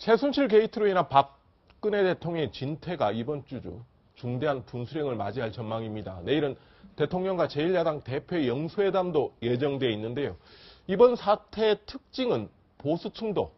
최순실 게이트로 인한 박근혜 대통령의 진퇴가 이번 주죠. 중대한 분수령을 맞이할 전망입니다. 내일은 대통령과 제1야당 대표의 영수회담도 예정되어 있는데요. 이번 사태의 특징은 보수층도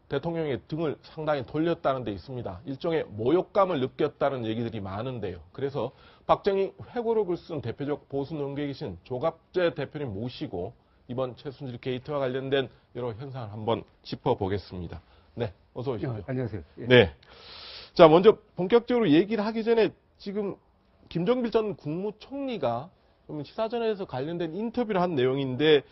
대통령의 등을 상당히 돌렸다는 데 있습니다. 일종의 모욕감을 느꼈다는 얘기들이 많은데요. 그래서 박정희 회고록을 쓴 대표적 보수 논객이신 조갑재 대표님 모시고 이번 최순실 게이트와 관련된 여러 현상을 한번 짚어보겠습니다. 네, 어서 오십시오. 안녕하세요. 예. 네. 자, 먼저 본격적으로 얘기를 하기 전에 지금 김종필 전 국무총리가 좀 시사전에서 관련된 인터뷰를 한 내용인데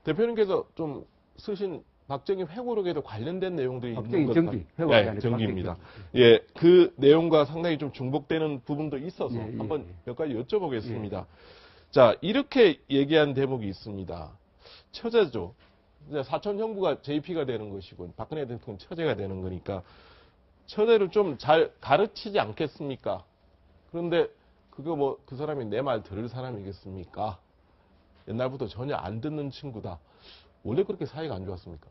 대표님께서 좀 쓰신 박정희 회고록에도 관련된 내용들이 있는 것 같아요. 네, 정기입니다. 예, 그 내용과 상당히 좀 중복되는 부분도 있어서 한번 몇 가지 여쭤보겠습니다. 자, 이렇게 얘기한 대목이 있습니다. 처제죠. 이제 사촌 형부가 JP가 되는 것이고 박근혜 대통령 처제가 되는 거니까 처제를 좀 잘 가르치지 않겠습니까? 그런데 그거 뭐 그 사람이 내 말 들을 사람이겠습니까? 옛날부터 전혀 안 듣는 친구다. 원래 그렇게 사이가 안 좋았습니까?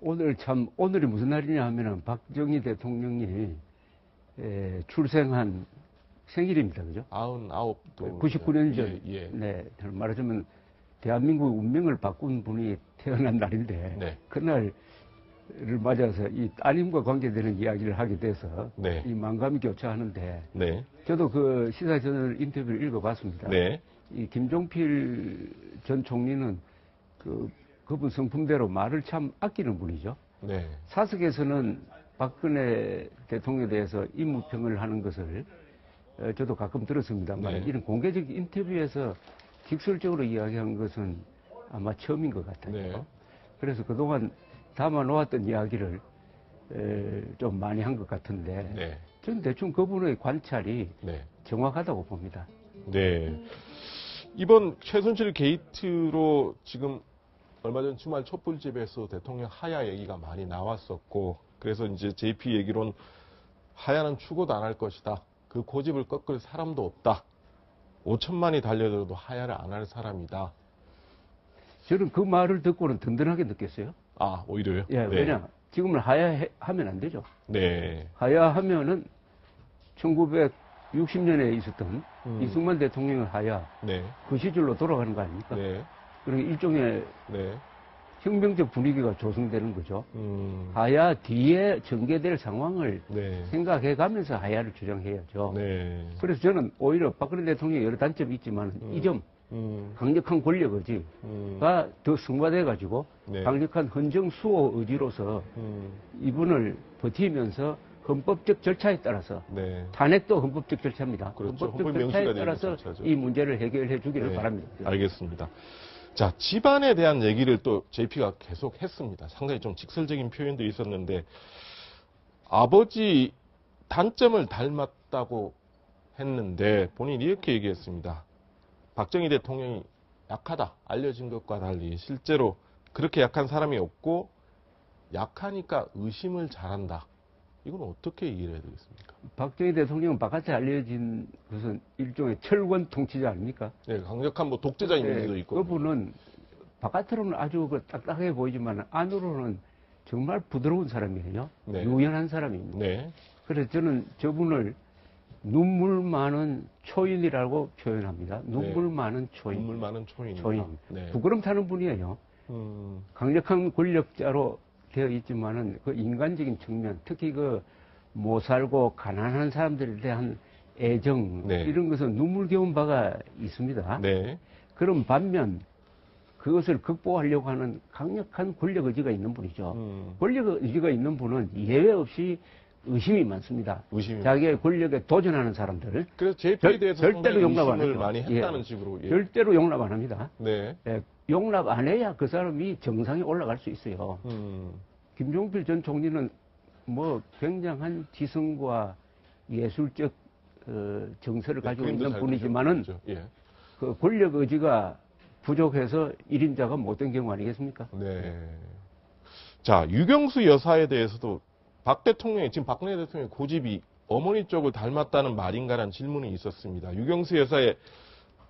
오늘이 무슨 날이냐 하면은 박정희 대통령이 출생한 생일입니다. 그죠? 99도. 99년 전. 네. 말하자면 대한민국 운명을 바꾼 분이 태어난 날인데. 네. 그날을 맞아서 이 따님과 관계되는 이야기를 하게 돼서. 네. 이 만감이 교차하는데. 네. 저도 그 시사저널 인터뷰를 읽어봤습니다. 네. 이 김종필 전 총리는 그분 성품대로 말을 참 아끼는 분이죠. 네. 사석에서는 박근혜 대통령에 대해서 임무평을 하는 것을 저도 가끔 들었습니다만 네. 이런 공개적 인터뷰에서 직설적으로 이야기한 것은 아마 처음인 것 같아요. 네. 그래서 그동안 담아놓았던 이야기를 좀 많이 한 것 같은데 네. 저는 대충 그분의 관찰이 네. 정확하다고 봅니다. 네. 이번 최순실 게이트로 지금 얼마 전 주말 촛불집에서 대통령 하야 얘기가 많이 나왔었고 그래서 이제 JP 얘기론 하야는 추고도 안 할 것이다. 그 고집을 꺾을 사람도 없다. 5천만이 달려들어도 하야를 안 할 사람이다. 저는 그 말을 듣고는 든든하게 느꼈어요. 아, 오히려요? 예, 네. 왜냐? 지금은 하야하면 안 되죠. 네. 하야하면은 1960년에 있었던 이승만 대통령의 하야. 네. 그 시절로 돌아가는 거 아닙니까? 네. 그리고 일종의 네. 혁명적 분위기가 조성되는 거죠. 하야 뒤에 전개될 상황을 네. 생각해 가면서 하야를 주장해야죠. 네. 그래서 저는 오히려 박근혜 대통령의 여러 단점이 있지만 이 점 강력한 권력 의지가 더 승화돼 가지고 네. 강력한 헌정 수호 의지로서 이분을 버티면서 헌법적 절차에 따라서 네. 탄핵도 헌법적 절차입니다. 그렇죠. 헌법적 절차에 따라서 이 문제를 해결해 주기를 네. 바랍니다. 알겠습니다. 자, 집안에 대한 얘기를 또 JP가 계속 했습니다. 상당히 좀 직설적인 표현도 있었는데 아버지 단점을 닮았다고 했는데 본인이 이렇게 얘기했습니다. 박정희 대통령이 약하다. 알려진 것과 달리 실제로 그렇게 약한 사람이 없고 약하니까 의심을 잘한다. 이건 어떻게 이해를 해야 되겠습니까? 박정희 대통령은 바깥에 알려진 것은 일종의 철권 통치자 아닙니까? 네, 강력한 뭐 독재자 이미지도 있고. 그분은 바깥으로는 아주 딱딱해 보이지만 안으로는 정말 부드러운 사람이에요. 네. 유연한 사람입니다. 네. 그래서 저는 저분을 눈물 많은 초인이라고 표현합니다. 눈물 네. 많은 초인. 눈물 많은 초인. 네. 부끄럼 타는 분이에요. 강력한 권력자로 되어 있지만은 그 인간적인 측면, 특히 그 못 살고 가난한 사람들에 대한 애정 네. 이런 것은 눈물겨운 바가 있습니다. 네. 그런 반면 그것을 극복하려고 하는 강력한 권력 의지가 있는 분이죠. 권력 의지가 있는 분은 예외 없이 의심이 많습니다. 자기의 권력에 도전하는 사람들을 그래서 JP에 대해서 절대로 용납 안 합니다. 많이 했다는 식으로 절대로 용납 안 합니다. 네. 용납 안 해야 그 사람이 정상에 올라갈 수 있어요. 김종필 전 총리는 뭐 굉장한 지성과 예술적 정서를 가지고 있는 분이지만은 그 권력 의지가 부족해서 1인자가 못된 경우 아니겠습니까? 네. 자, 유경수 여사에 대해서도 박 대통령이 지금 박근혜 대통령의 고집이 어머니 쪽을 닮았다는 말인가라는 질문이 있었습니다. 유경수 여사의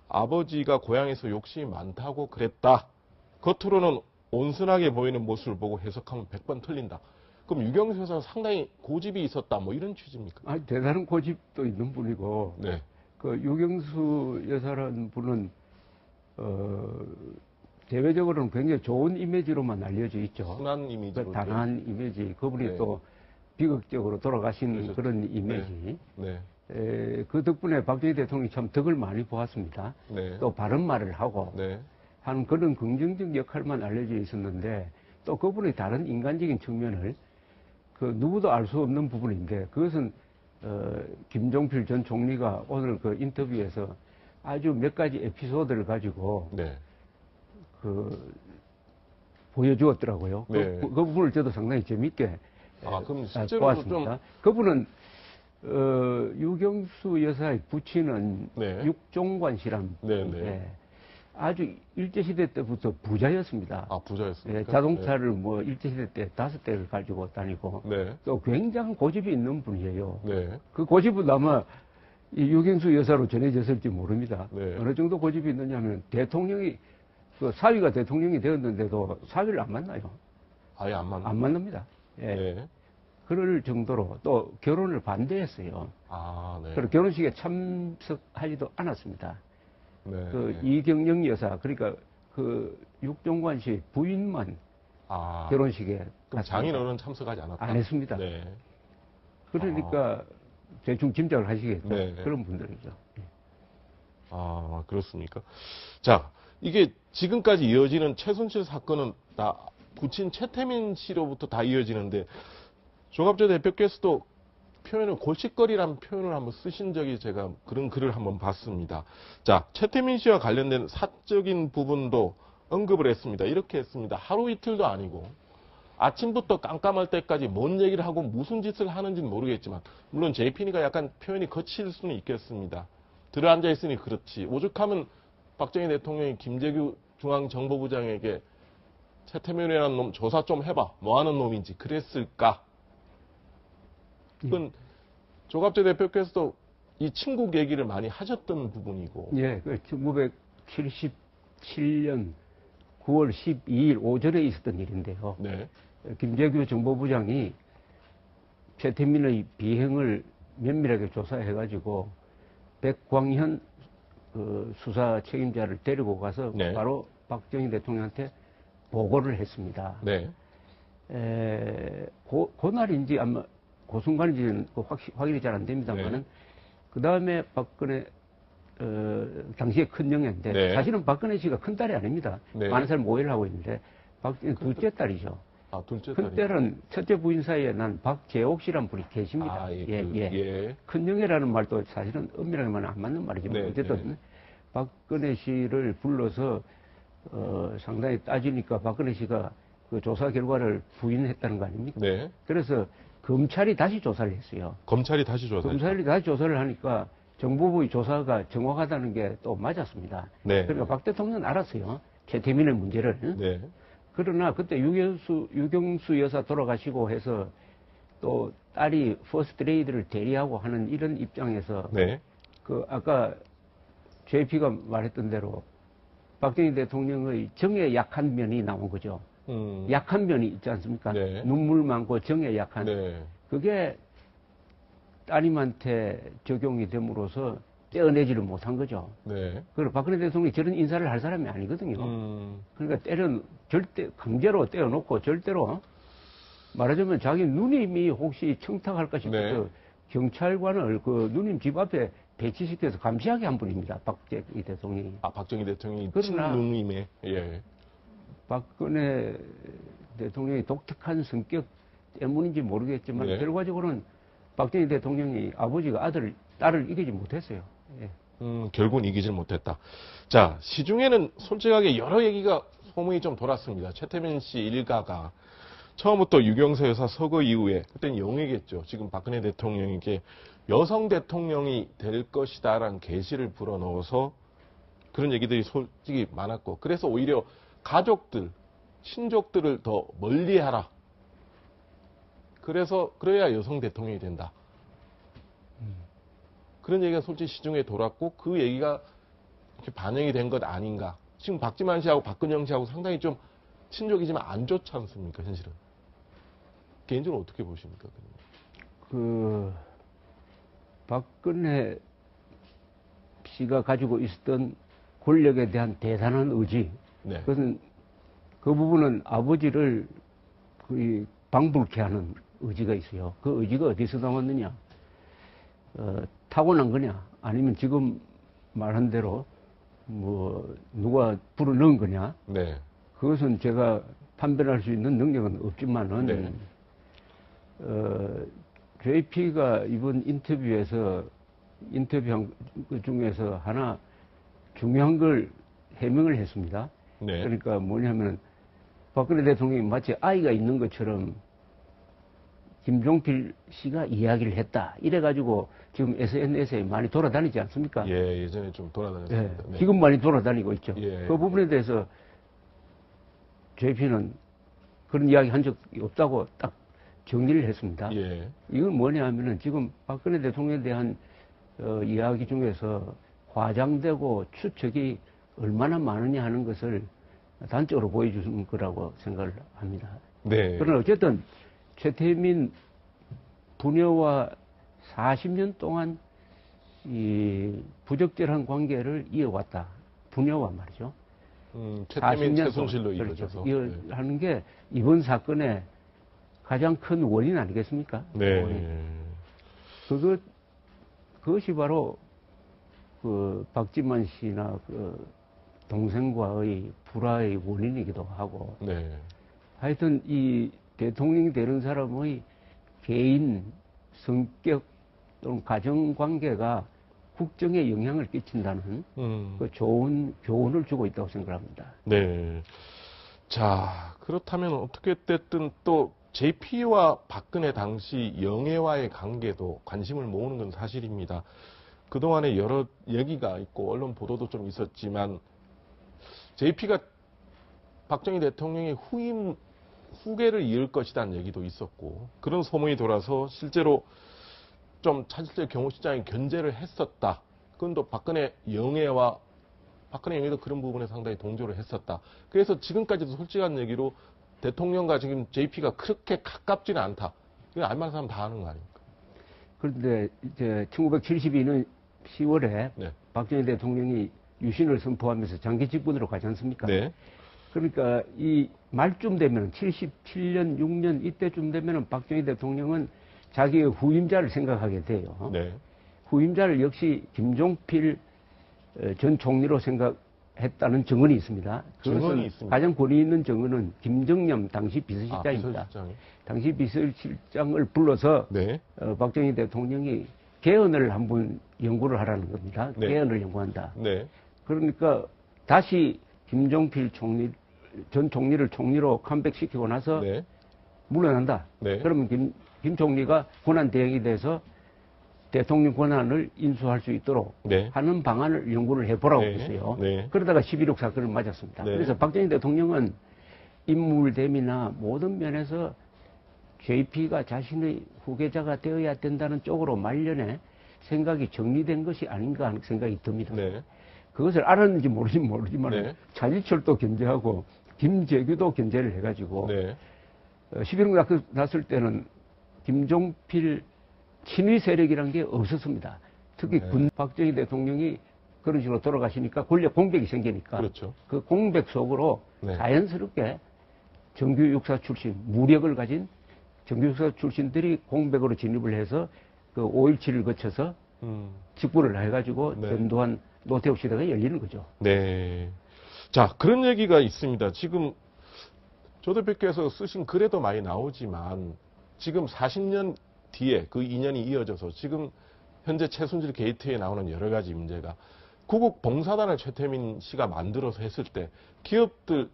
아버지가 고향에서 욕심이 많다고 그랬다. 겉으로는 온순하게 보이는 모습을 보고 해석하면 100번 틀린다. 그럼 유경수 여사는 상당히 고집이 있었다, 뭐 이런 취지입니까? 아, 대단한 고집도 있는 분이고, 네. 그 유경수 여사라는 분은 대외적으로는 굉장히 좋은 이미지로만 알려져 있죠. 순한 이미지. 그 단아한 이미지. 그분이 네. 또 비극적으로 돌아가신 그렇죠. 그런 이미지. 네. 그 덕분에 박정희 대통령이 참 덕을 많이 보았습니다. 네. 또 바른 말을 하고 네. 하는 그런 긍정적 역할만 알려져 있었는데 또 그분의 다른 인간적인 측면을 그 누구도 알 수 없는 부분인데 그것은 김종필 전 총리가 오늘 그 인터뷰에서 아주 몇 가지 에피소드를 가지고 네. 그 보여주었더라고요. 네. 그 부분을 저도 상당히 재밌게 그럼 실제로도 보았습니다. 그분은 유경수 여사의 부친은 네. 육종관 씨란 분인데 아주 일제시대 때부터 부자였습니다. 부자였습니까? 자동차를 뭐 일제시대 때 5대를 가지고 다니고 또 굉장한 고집이 있는 분이에요. 그 고집은 아마 이 유경수 여사로 전해졌을지 모릅니다. 어느 정도 고집이 있느냐면 대통령이 그 사위가 대통령이 되었는데도 사위를 안 만나요. 아예 안 만나? 안 만납니다. 그럴 정도로 또 결혼을 반대했어요. 그리고 결혼식에 참석하지도 않았습니다. 이경영 여사, 그러니까 그 육종관 씨 부인만 결혼식에 그럼 장인어른 참석하지 않았다? 안 했습니다. 그러니까 대충 짐작을 하시겠죠. 그런 분들이죠. 그렇습니까? 자, 이게 지금까지 이어지는 최순실 사건은 다 부친 최태민 씨로부터 다 이어지는데 조갑재 대표께서도 표현을 골칫거리라는 표현을 한번 쓰신 적이 제가 그런 글을 한번 봤습니다. 자, 최태민 씨와 관련된 사적인 부분도 언급을 했습니다. 이렇게 했습니다. 하루 이틀도 아니고 아침부터 깜깜할 때까지 뭔 얘기를 하고 무슨 짓을 하는지는 모르겠지만 물론 JP니까 약간 표현이 거칠 수는 있겠습니다. 들어앉아 있으니 그렇지. 오죽하면 박정희 대통령이 김재규 중앙정보부장에게 최태민이라는 놈 조사 좀 해봐. 뭐 하는 놈인지 그랬을까? 그건 조갑재 대표께서도 이 친구 얘기를 많이 하셨던 부분이고. 예, 그 1977년 9월 12일 오전에 있었던 일인데요. 김재규 정보부장이 최태민의 비행을 면밀하게 조사해가지고 백광현 수사 책임자를 데리고 가서 바로 박정희 대통령한테 보고를 했습니다. 그날인지 아마 그 순간인지는 확인이 잘 안 됩니다만은 그 다음에 박근혜 당시에 큰 영예인데 사실은 박근혜 씨가 큰 딸이 아닙니다. 많은 사람이 오해를 하고 있는데 박정희 둘째 딸이죠. 둘째 큰 딸은 첫째 부인 사이에 난 박재옥 씨란 분이 계십니다. 큰 영예라는 말도 사실은 엄밀하게 말하면 안 맞는 말이지만 어쨌든 박근혜 씨를 불러서 상당히 따지니까 박근혜 씨가 그 조사 결과를 부인했다는 거 아닙니까? 그래서 검찰이 다시 조사를 했어요. 검찰이 다시 조사를 하니까 정보부의 조사가 정확하다는 게 또 맞았습니다. 그러니까 박 대통령은 알았어요. 최태민의 문제를. 그러나 그때 유경수 여사 돌아가시고 해서 또 딸이 퍼스트 레이드를 대리하고 하는 이런 입장에서 그 아까 JP가 말했던 대로 박정희 대통령의 정에 약한 면이 나온 거죠. 약한 면이 있지 않습니까? 눈물 많고 정에 약한. 그게 따님한테 적용이 됨으로써 떼어내지를 못한 거죠. 그리고 박근혜 대통령이 저런 인사를 할 사람이 아니거든요. 그러니까 절대 강제로 떼어놓고 절대로 말하자면 자기 누님이 혹시 청탁할까 싶어서 경찰관을 그 누님 집 앞에 배치시켜서 감시하게 한 분입니다. 박정희 대통령이. 박정희 대통령이 친누님의. 박근혜 대통령이 독특한 성격 때문인지 모르겠지만 결과적으로는 박정희 대통령이 아버지가 딸을 이기지 못했어요. 결국은 이기질 못했다. 자, 시중에는 솔직하게 여러 얘기가 소문이 좀 돌았습니다. 최태민 씨 일가가 처음부터 유경수 여사 서거 이후에 그때는 영예겠죠. 지금 박근혜 대통령에게 여성 대통령이 될 것이다라는 계시를 불어넣어서 그런 얘기들이 솔직히 많았고 그래서 오히려 가족들, 친족들을 더 멀리하라. 그래야 여성 대통령이 된다. 그런 얘기가 솔직히 시중에 돌았고 그 얘기가 이렇게 반영이 된 것 아닌가. 지금 박지만 씨하고 박근영 씨하고 상당히 좀 친족이지만 안 좋지 않습니까, 현실은? 개인적으로 어떻게 보십니까? 박근혜 씨가 가지고 있었던 권력에 대한 대단한 의지. 네. 그것은 그 부분은 아버지를 거의 방불케 하는 의지가 있어요. 그 의지가 어디서 나왔느냐? 타고난 거냐? 아니면 지금 말한 대로 뭐 누가 불어넣은 거냐? 네. 그것은 제가 판별할 수 있는 능력은 없지만은 네. JP가 이번 인터뷰한 그 중에서 하나 중요한 걸 해명을 했습니다. 네. 그러니까 뭐냐면 박근혜 대통령이 마치 아이가 있는 것처럼 김종필 씨가 이야기를 했다. 이래가지고 지금 SNS에 많이 돌아다니지 않습니까? 예, 예전에 좀 돌아다녔습니다. 예, 네. 지금 많이 돌아다니고 있죠. 예. 그 부분에 대해서 JP는 그런 이야기 한 적이 없다고 딱 정리를 했습니다. 예. 이건 뭐냐 하면은 지금 박근혜 대통령에 대한 이야기 중에서 과장되고 추측이 얼마나 많으냐 하는 것을 단적으로 보여주는 거라고 생각을 합니다. 네. 그러나 어쨌든 최태민 부녀와 40년 동안 이 부적절한 관계를 이어왔다. 부녀와 말이죠. 최태민 최순실로 이루어져서. 그렇죠. 하는 게 이번 사건의 가장 큰 원인 아니겠습니까? 네. 원인. 그것이 바로 그 박지만 씨나 그 동생과의 불화의 원인이기도 하고. 네. 하여튼 이 대통령이 되는 사람의 개인 성격 또는 가정 관계가 국정에 영향을 끼친다는 그 좋은 교훈을 주고 있다고 생각합니다. 네. 자, 그렇다면 어떻게 됐든 또 JP와 박근혜 당시 영애와의 관계도 관심을 모으는 건 사실입니다. 그동안에 여러 얘기가 있고 언론 보도도 좀 있었지만 JP가 박정희 대통령의 후계를 이을 것이라는 얘기도 있었고 그런 소문이 돌아서 실제로 좀 차질적 경호실장이 견제를 했었다. 그건 또 박근혜 영애도 그런 부분에 상당히 동조를 했었다. 그래서 지금까지도 솔직한 얘기로 대통령과 지금 JP가 그렇게 가깝지는 않다. 이건 알만한 사람 다 아는 거 아닙니까? 그런데 이제 1972년 10월에 네. 박정희 대통령이 유신을 선포하면서 장기 집권으로 가지 않습니까? 네. 그러니까 이 말쯤 되면 77년, 6년 이때쯤 되면은 박정희 대통령은 자기의 후임자를 생각하게 돼요. 네. 후임자를 역시 김종필 전 총리로 생각했다는 증언이 있습니다. 증언이 있습니다. 가장 권위 있는 증언은 김정념 당시 비서실장입니다. 당시 비서실장을 불러서 네. 박정희 대통령이 개헌을 한번 연구를 하라는 겁니다. 네. 개헌을 연구한다. 네. 그러니까 다시 김종필 전 총리를 총리로 컴백시키고 나서 네. 물러난다. 네. 그러면 김 총리가 권한 대행이 돼서 대통령 권한을 인수할 수 있도록 네. 하는 방안을 연구를 해보라고 네. 했어요. 네. 그러다가 11.6 사건을 맞았습니다. 네. 그래서 박정희 대통령은 인물됨이나 모든 면에서 JP가 자신의 후계자가 되어야 된다는 쪽으로 말년에 생각이 정리된 것이 아닌가 하는 생각이 듭니다. 네. 그것을 알았는지 모르지만 네. 차지철도 견제하고 김재규도 견제를 해가지고 네. 11.6 사건 났을 때는 김종필 친위 세력이라는 게 없었습니다. 특히 네. 박정희 대통령이 그런 식으로 돌아가시니까 권력 공백이 생기니까 그렇죠. 그 공백 속으로 네. 자연스럽게 정규 육사 출신, 무력을 가진 정규 육사 출신들이 공백으로 진입을 해서 그 5.17을 거쳐서 직분을 해가지고 네. 전두환 노태우 시대가 열리는 거죠. 네. 자, 그런 얘기가 있습니다. 지금 조 대표께서 쓰신 글에도 많이 나오지만 지금 40년 뒤에 그 인연이 이어져서 지금 현재 최순실 게이트에 나오는 여러 가지 문제가 구국 봉사단을 최태민 씨가 만들어서 했을 때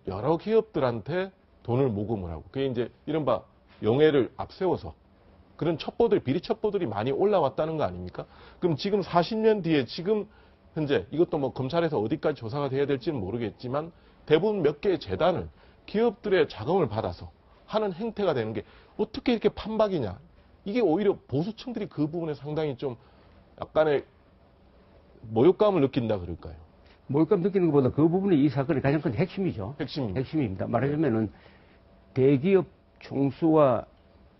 여러 기업들한테 돈을 모금을 하고 그게 이제 이른바 영예를 앞세워서 그런 비리 첩보들이 많이 올라왔다는 거 아닙니까? 그럼 지금 40년 뒤에 지금 현재 이것도 뭐 검찰에서 어디까지 조사가 돼야 될지는 모르겠지만 대부분 몇 개의 재단을 기업들의 자금을 받아서 하는 행태가 되는 게 어떻게 이렇게 판박이냐. 이게 오히려 보수층들이 그 부분에 상당히 좀 약간의 모욕감을 느낀다 그럴까요? 모욕감 느끼는 것보다 그 부분이 이 사건의 가장 큰 핵심이죠. 핵심입니다. 핵심입니다. 말하자면은 대기업 총수와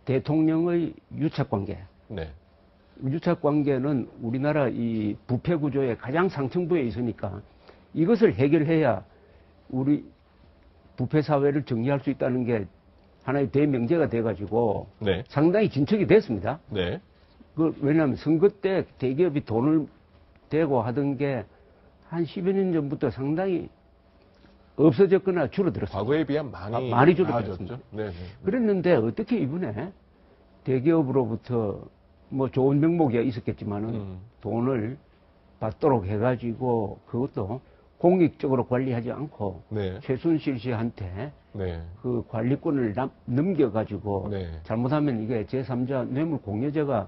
대통령의 유착관계. 네. 유착관계는 우리나라 이 부패 구조의 가장 상층부에 있으니까 이것을 해결해야 우리 부패 사회를 정리할 수 있다는 게 하나의 대명제가 돼가지고 네. 상당히 진척이 됐습니다. 네. 왜냐하면 선거 때 대기업이 돈을 대고 하던 게 한 10여 년 전부터 상당히 없어졌거나 줄어들었습니다. 과거에 비하면 많이 줄어들었습니다. 네. 그랬는데 어떻게 이번에 대기업으로부터 뭐 좋은 명목이 있었겠지만은 돈을 받도록 해가지고 그것도 공익적으로 관리하지 않고 네. 최순실 씨한테 네. 그 관리권을 넘겨가지고 네. 잘못하면 이게 제3자 뇌물 공여죄가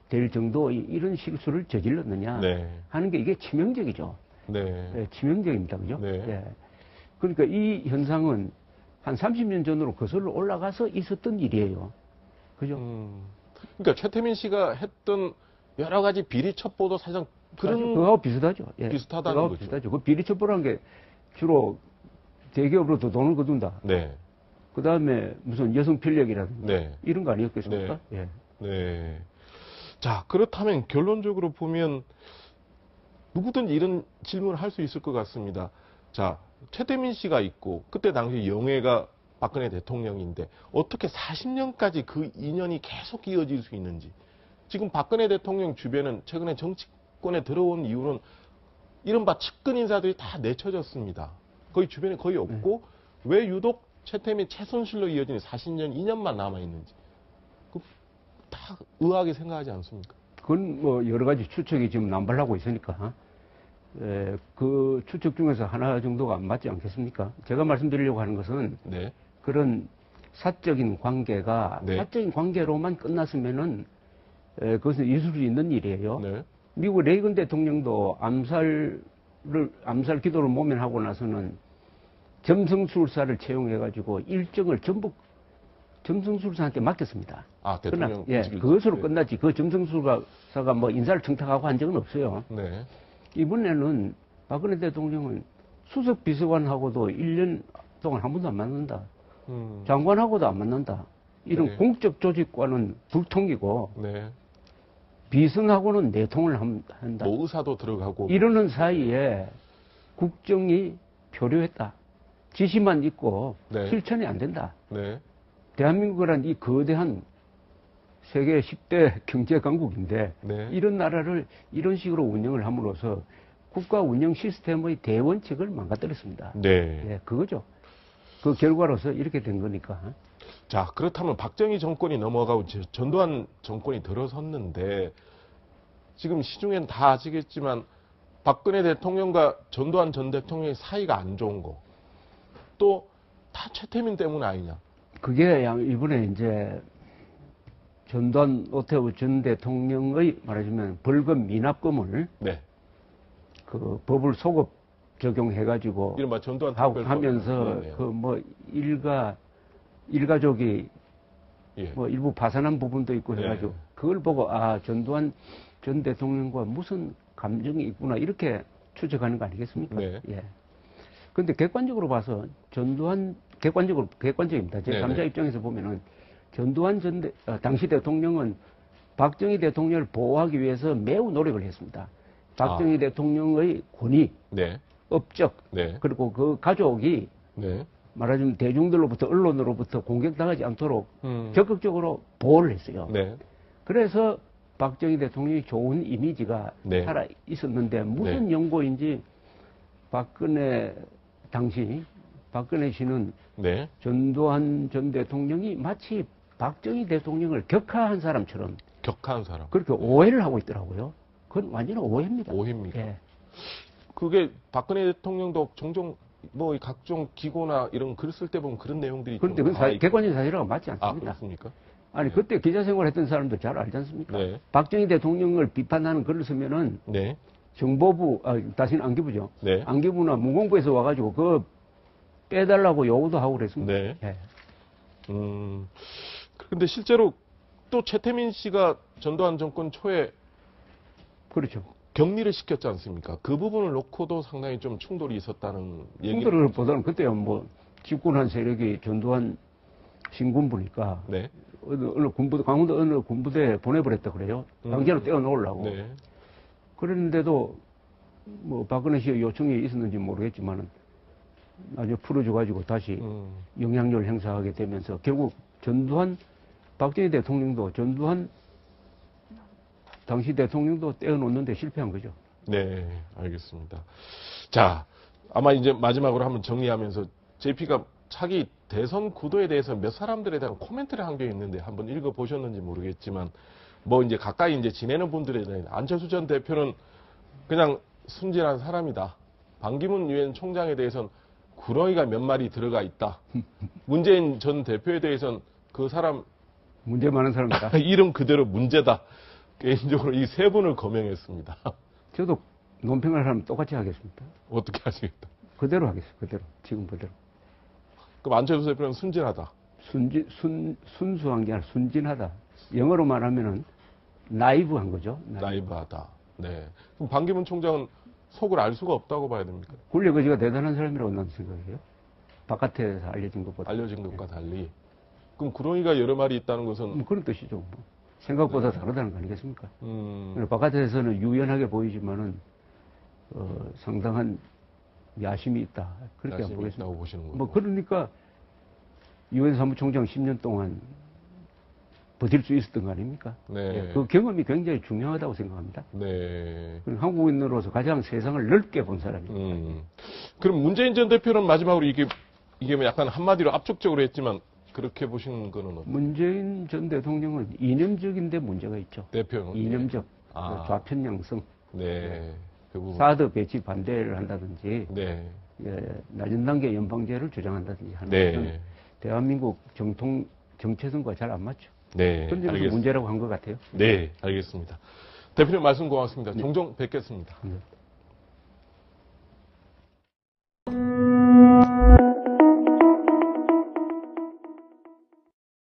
될 정도의 이런 실수를 저질렀느냐 네. 하는 게 이게 치명적이죠. 네. 네, 치명적입니다. 그죠? 네. 예. 그러니까 이 현상은 한 30년 전으로 거슬러 올라가서 있었던 일이에요. 그죠? 그러니까 최태민 씨가 했던 여러 가지 비리 첩보도 사실상 그거하고 비슷하죠. 예. 비슷하다는 그거하고 거죠. 비슷하죠. 그 비리 첩보라는 게 주로 대기업으로도 돈을 거둔다. 네. 그 다음에 무슨 여성 편력이라든지 네. 이런 거 아니었겠습니까? 네. 예. 네. 자, 그렇다면 결론적으로 보면 누구든 이런 질문을 할 수 있을 것 같습니다. 자, 최태민 씨가 있고 그때 당시 영예가 박근혜 대통령인데 어떻게 40년까지 그 인연이 계속 이어질 수 있는지. 지금 박근혜 대통령 주변은 최근에 정치권에 들어온 이유는 이른바 측근 인사들이 다 내쳐졌습니다. 거의 주변에 거의 없고 왜 유독 최태민, 최순실로 이어지는 40년, 2년만 남아있는지. 다 의아하게 생각하지 않습니까? 그건 뭐 여러 가지 추측이 지금 남발하고 있으니까 그 추측 중에서 하나 정도가 안 맞지 않겠습니까? 제가 말씀드리려고 하는 것은 네. 그런 사적인 관계가 사적인 관계로만 끝났으면은 그것은 있을 수 있는 일이에요. 네. 미국 레이건 대통령도 암살 기도를 모면하고 나서는 점성술사를 채용해가지고 일정을 전부 점성술사한테 맡겼습니다. 아, 대통령. 그것으로 끝났지. 그 점성술사가 뭐 인사를 청탁하고 한 적은 없어요. 네. 이번에는 박근혜 대통령은 수석 비서관하고도 1년 동안 한 번도 안 만난다. 장관하고도 안 만난다. 이런 공적 조직과는 불통이고 비서하고는 내통을 한다. 뭐 의사도 들어가고. 이러는 사이에 국정이 표류했다. 지시만 있고 실천이 안 된다. 대한민국이란 이 거대한 세계 10대 경제 강국인데 이런 나라를 이런 식으로 운영을 함으로써 국가 운영 시스템의 대원칙을 망가뜨렸습니다. 예, 그거죠. 그 결과로서 이렇게 된 거니까. 자, 그렇다면 박정희 정권이 넘어가고 전두환 정권이 들어섰는데 지금 시중엔 다 아시겠지만 박근혜 대통령과 전두환 전 대통령의 사이가 안 좋은 거. 또 다 최태민 때문 아니냐. 그게 이번에 이제 전두환 노태우 전 대통령의 말하자면 벌금 미납금을 그 법을 소급 적용해가지고 이른바 전두환 하면서 그 뭐 일가족이 뭐 일부 파산한 부분도 있고 해가지고 그걸 보고 아 전두환 전 대통령과 무슨 감정이 있구나 이렇게 추측하는 거 아니겠습니까? 예. 근데 객관적으로 봐서 전두환 객관적입니다. 제 3자 입장에서 보면은 전두환 당시 대통령은 박정희 대통령을 보호하기 위해서 매우 노력을 했습니다. 박정희 대통령의 권위, 업적, 그리고 그 가족이 말하자면 대중들로부터 언론으로부터 공격당하지 않도록 적극적으로 보호를 했어요. 그래서 박정희 대통령이 좋은 이미지가 살아 있었는데 무슨 연고인지 박근혜 씨는 전두환 전 대통령이 마치 박정희 대통령을 격하한 사람처럼 그렇게 오해를 하고 있더라고요. 그건 완전히 오해입니다. 오해입니까? 예. 그게 박근혜 대통령도 종종 뭐 각종 기고나 이런 글 쓸 때 보면 그런 내용들이 그런데 그건 객관적인 사실하고 맞지 않습니다. 아, 그렇습니까? 아니 그때 기자 생활 했던 사람들 잘 알지 않습니까? 박정희 대통령을 비판하는 글을 쓰면은 정보부, 다시는 안기부죠. 안기부나 문공부에서 와가지고 그거 빼달라고 요구도 하고 그랬습니다. 근데 실제로 또 최태민 씨가 전두환 정권 초에 그렇죠. 격리를 시켰지 않습니까? 그 부분을 놓고도 상당히 좀 충돌이 있었다는 얘기. 충돌을 보다는 그때야 뭐 집권한 세력이 전두환 신군부니까 어느 군부대, 강원도 어느 군부대에 보내버렸다 그래요. 강제로 떼어놓으려고. 네. 그랬는데도 뭐 박근혜 씨의 요청이 있었는지 모르겠지만은 나중에 풀어줘가지고 다시 영향력을 행사하게 되면서 결국 전두환, 박정희 대통령도 전두환 당시 대통령도 떼어놓는데 실패한 거죠. 네, 알겠습니다. 자, 아마 이제 마지막으로 한번 정리하면서 JP가 차기 대선 구도에 대해서 몇 사람들에 대한 코멘트를 한 게 있는데 한번 읽어보셨는지 모르겠지만 뭐 이제 가까이 이제 지내는 분들에 대한 안철수 전 대표는 그냥 순진한 사람이다. 반기문 유엔 총장에 대해서는 구렁이가 몇 마리 들어가 있다. 문재인 전 대표에 대해서는 그 사람 문제 많은 사람이다. 이름 그대로 문제다. 개인적으로 이 세 분을 거명했습니다. 저도 논평을 하면 똑같이 하겠습니다. 어떻게 하시겠다? 그대로 하겠습니다. 그대로. 지금 그대로. 그럼 안철수 대표는 순진하다. 순수한 게 아니라 순진하다. 영어로 말하면은 나이브한 거죠. 나이브하다. 네. 그럼 반기문 총장은 속을 알 수가 없다고 봐야 됩니까? 권력 의지가 대단한 사람이라고 나는 생각해요. 바깥에서 알려진 것보다. 알려진 것과 달리. 그럼 구렁이가 여러 마리 있다는 것은? 그런 뜻이죠. 뭐. 생각보다 다르다는 거 아니겠습니까? 바깥에서는 유연하게 보이지만은, 상당한 야심이 있다. 그렇게 안 보겠습니다. 보시는 거죠. 뭐, 그러니까, 유엔 사무총장 10년 동안 버틸 수 있었던 거 아닙니까? 네. 그 경험이 굉장히 중요하다고 생각합니다. 네. 한국인으로서 가장 세상을 넓게 본 사람입니다. 그럼 문재인 전 대표는 마지막으로 이게 뭐 약간 한마디로 압축적으로 했지만 그렇게 보시는 거는 어때요? 문재인 전 대통령은 이념적인데 문제가 있죠. 대표는? 이념적. 좌편 양성. 네. 그 부분. 사드 배치 반대를 한다든지. 네. 낮은 단계 연방제를 주장한다든지 하는 네. 것은 대한민국 정체성과 잘 안 맞죠. 네. 그런 점에서 문제라고 한 것 같아요. 네. 알겠습니다. 대표님 말씀 고맙습니다. 종종 뵙겠습니다. 네.